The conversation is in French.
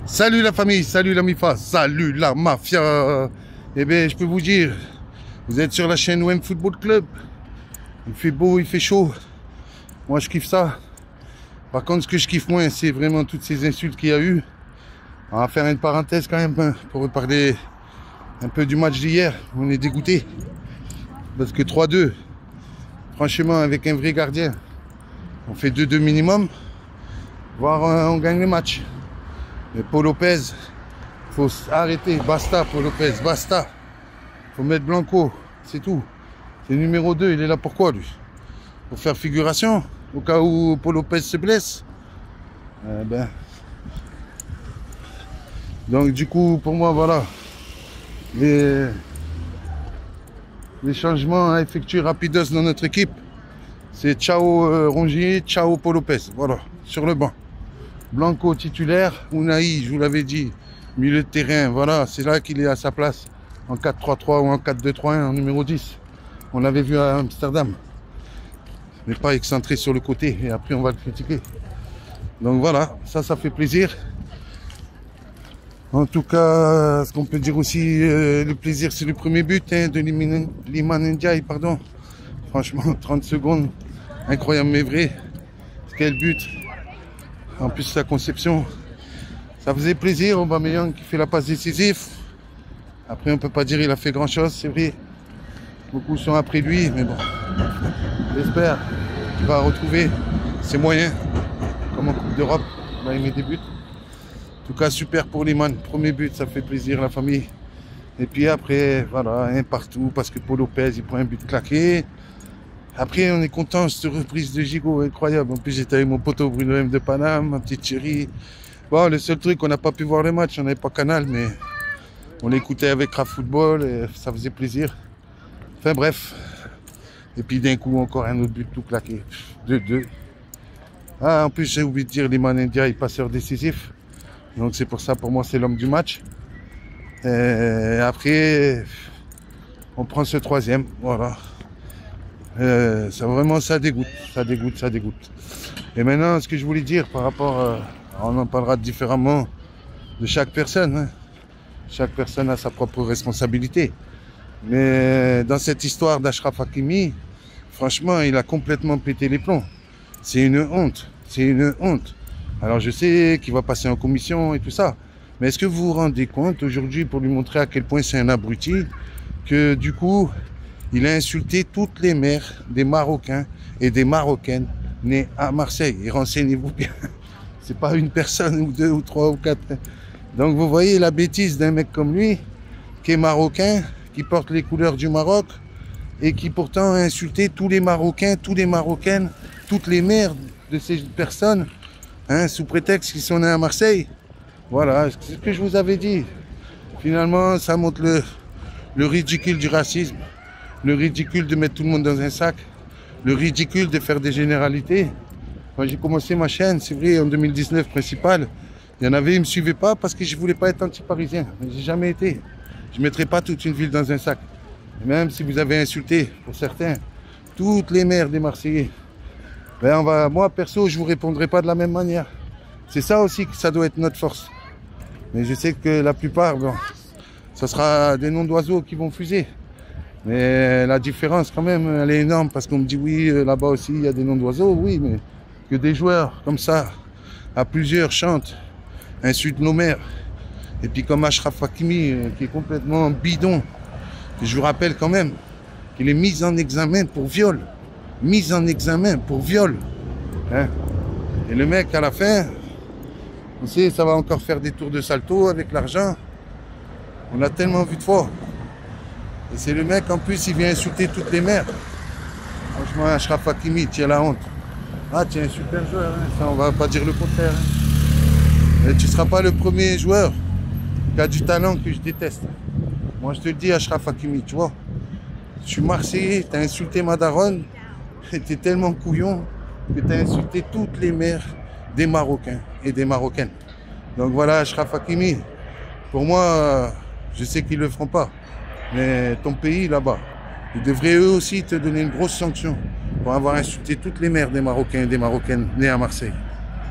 Salut la famille, salut la MIFA, salut la mafia. Eh bien, je peux vous dire, vous êtes sur la chaîne OM Football Club. Il fait beau, il fait chaud. Moi, je kiffe ça. Par contre, ce que je kiffe moins, c'est vraiment toutes ces insultes qu'il y a eu. On va faire une parenthèse quand même pour parler un peu du match d'hier. On est dégoûté. Parce que 3-2, franchement, avec un vrai gardien, on fait 2-2 minimum, voire on gagne le match. Mais Paul Lopez, faut arrêter, basta Paul Lopez, basta. Faut mettre Blanco, c'est tout. C'est le numéro 2, il est là pourquoi lui? Pour faire figuration, au cas où Paul Lopez se blesse. Donc du coup, pour moi, voilà. Les changements à effectuer rapidos dans notre équipe, c'est ciao Rongier, ciao Paul Lopez, voilà, sur le banc. Blanco titulaire, Unai, je vous l'avais dit, milieu de terrain, voilà, c'est là qu'il est à sa place, en 4-3-3 ou en 4-2-3-1, en numéro 10. On l'avait vu à Amsterdam, mais pas excentré sur le côté, et après on va le critiquer. Donc voilà, ça fait plaisir. En tout cas, ce qu'on peut dire aussi, le plaisir, c'est le premier but de Iliman Ndiaye, pardon. Franchement, 30 secondes, incroyable mais vrai. Quel but! En plus, sa conception, ça faisait plaisir. Aubameyang qui fait la passe décisive. Après, on peut pas dire qu'il a fait grand chose, c'est vrai. Beaucoup sont après lui, mais bon, j'espère qu'il va retrouver ses moyens, comme en Coupe d'Europe. On a aimé des buts. En tout cas, super pour Iliman. Premier but, ça fait plaisir, la famille. Et puis après, voilà, un partout, parce que Paul Lopez, il prend un but claqué. Après, on est content, cette reprise de Gigot, incroyable. En plus, j'étais avec mon poteau Bruno M de Paname, ma petite chérie. Bon, le seul truc, on n'a pas pu voir le match, on n'avait pas Canal, mais on l'écoutait avec Craft Football et ça faisait plaisir. Enfin bref. Et puis d'un coup, encore un autre but tout claqué. 2-2. Ah, en plus, j'ai oublié de dire, Iliman Ndiaye, passeur décisif. Donc c'est pour ça, pour moi, c'est l'homme du match. Et après, on prend ce troisième, voilà. Ça dégoûte, ça dégoûte. Et maintenant, ce que je voulais dire par rapport, on en parlera différemment de chaque personne. Hein. Chaque personne a sa propre responsabilité. Mais dans cette histoire d'Achraf Hakimi, franchement, il a complètement pété les plombs. C'est une honte, c'est une honte. Alors je sais qu'il va passer en commission et tout ça. Mais est-ce que vous vous rendez compte aujourd'hui, pour lui montrer à quel point c'est un abruti, que du coup, il a insulté toutes les mères des Marocains et des Marocaines nées à Marseille. Et renseignez-vous bien. C'est pas une personne ou deux ou trois ou quatre. Donc vous voyez la bêtise d'un mec comme lui, qui est marocain, qui porte les couleurs du Maroc et qui pourtant a insulté tous les Marocains, toutes les Marocaines, toutes les mères de ces personnes, hein, sous prétexte qu'ils sont nés à Marseille. Voilà, c'est ce que je vous avais dit. Finalement, ça montre le ridicule du racisme. Le ridicule de mettre tout le monde dans un sac, le ridicule de faire des généralités. Quand j'ai commencé ma chaîne, c'est vrai, en 2019 principal, il y en avait, ils ne me suivaient pas parce que je ne voulais pas être anti-parisien. Mais j'ai jamais été. Je ne mettrai pas toute une ville dans un sac. Et même si vous avez insulté, pour certains, toutes les mères des Marseillais, ben moi, perso, je ne vous répondrai pas de la même manière. C'est ça aussi que ça doit être notre force. Mais je sais que la plupart, bon, ça sera des noms d'oiseaux qui vont fuser. Mais la différence, quand même, elle est énorme parce qu'on me dit oui, là-bas aussi, il y a des noms d'oiseaux. Oui, mais que des joueurs comme ça, à plusieurs, chantent, insultent nos mères. Et puis comme Achraf Hakimi, qui est complètement bidon, que je vous rappelle quand même qu'il est mis en examen pour viol. Mis en examen pour viol. Hein? Et le mec, à la fin, on sait, ça va encore faire des tours de salto avec l'argent. On a tellement vu de fois. Et c'est le mec, en plus, il vient insulter toutes les mères. Franchement, Achraf Hakimi, tu as la honte. Ah, tu es un super joueur, hein. Ça, on va pas dire le contraire. Hein. Et tu ne seras pas le premier joueur qui a du talent que je déteste. Moi, je te le dis, Achraf Hakimi, tu vois. Je suis Marseillais, tu as insulté ma daronne. Tu es tellement couillon que tu as insulté toutes les mères des Marocains et des Marocaines. Donc voilà, Achraf Hakimi. Pour moi, je sais qu'ils ne le feront pas. Mais ton pays, là-bas, ils devraient eux aussi te donner une grosse sanction pour avoir insulté toutes les mères des Marocains et des Marocaines nées à Marseille.